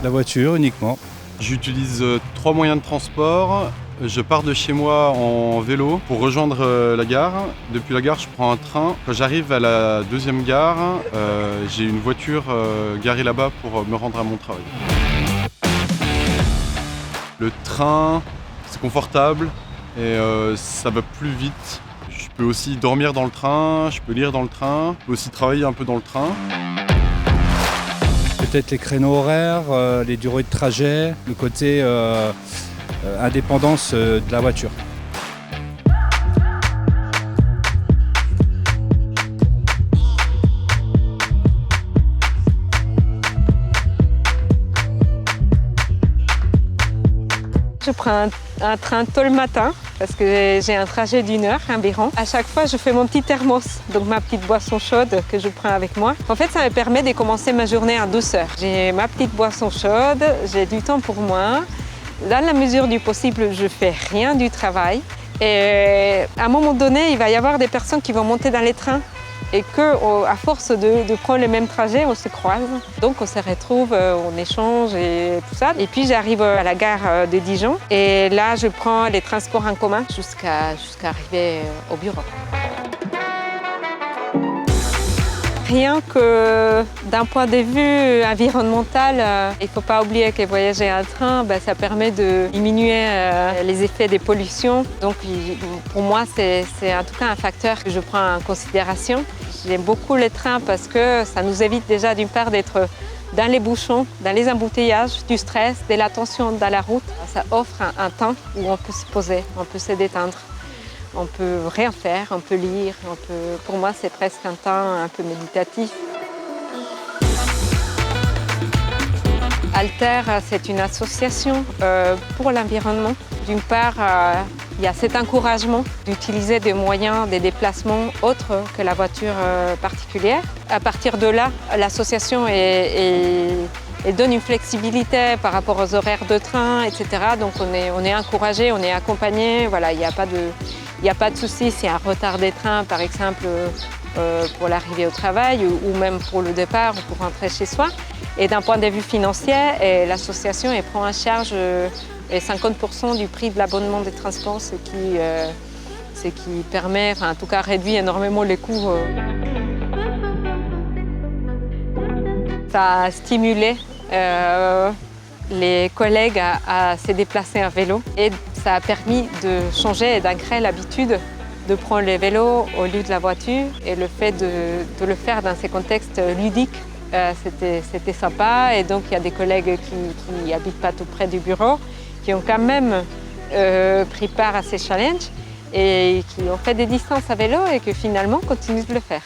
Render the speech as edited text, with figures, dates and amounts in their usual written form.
La voiture uniquement. J'utilise 3 moyens de transport. Je pars de chez moi en vélo pour rejoindre la gare. Depuis la gare, je prends un train. Quand j'arrive à la deuxième gare, j'ai une voiture garée là-bas pour me rendre à mon travail. Le train, c'est confortable et ça va plus vite. Je peux aussi dormir dans le train, je peux lire dans le train, je peux aussi travailler un peu dans le train. Peut-être les créneaux horaires, les durées de trajet, le côté indépendance de la voiture. Je prends un train tôt le matin parce que j'ai un trajet d'1 heure environ. À chaque fois, je fais mon petit thermos, donc ma petite boisson chaude que je prends avec moi. En fait, ça me permet de commencer ma journée en douceur. J'ai ma petite boisson chaude, j'ai du temps pour moi. Dans la mesure du possible, je fais rien du travail. Et à un moment donné, il va y avoir des personnes qui vont monter dans les trains et qu'à force de prendre le même trajet, on se croise. Donc on se retrouve, on échange et tout ça. Et puis j'arrive à la gare de Dijon et là je prends les transports en commun jusqu'à arriver au bureau. Rien que d'un point de vue environnemental, il ne faut pas oublier que voyager en train, ça permet de diminuer les effets des pollutions. Donc pour moi, c'est en tout cas un facteur que je prends en considération. J'aime beaucoup les trains parce que ça nous évite déjà d'une part d'être dans les bouchons, dans les embouteillages, du stress, de la tension dans la route. Ça offre un temps où on peut se poser, on peut se détendre. On peut rien faire, on peut lire, pour moi c'est presque un temps un peu méditatif. Alter, c'est une association pour l'environnement. D'une part, il y a cet encouragement d'utiliser des moyens de déplacement autres que la voiture particulière. À partir de là, l'association donne une flexibilité par rapport aux horaires de train, etc. Donc on est encouragé, on est accompagné. Voilà, il n'y a pas de souci s'il y a un retard des trains, par exemple, pour l'arrivée au travail ou même pour le départ ou pour rentrer chez soi. Et d'un point de vue financier, l'association prend en charge 50% du prix de l'abonnement des transports, ce qui permet, en tout cas, réduit énormément les coûts. Ça a stimulé les collègues à se déplacer en vélo et ça a permis de changer et d'ancrer l'habitude de prendre le vélo au lieu de la voiture. Et le fait de le faire dans ces contextes ludiques, c'était sympa. Et donc il y a des collègues qui n'habitent pas tout près du bureau, qui ont quand même pris part à ces challenges et qui ont fait des distances à vélo et qui finalement continuent de le faire.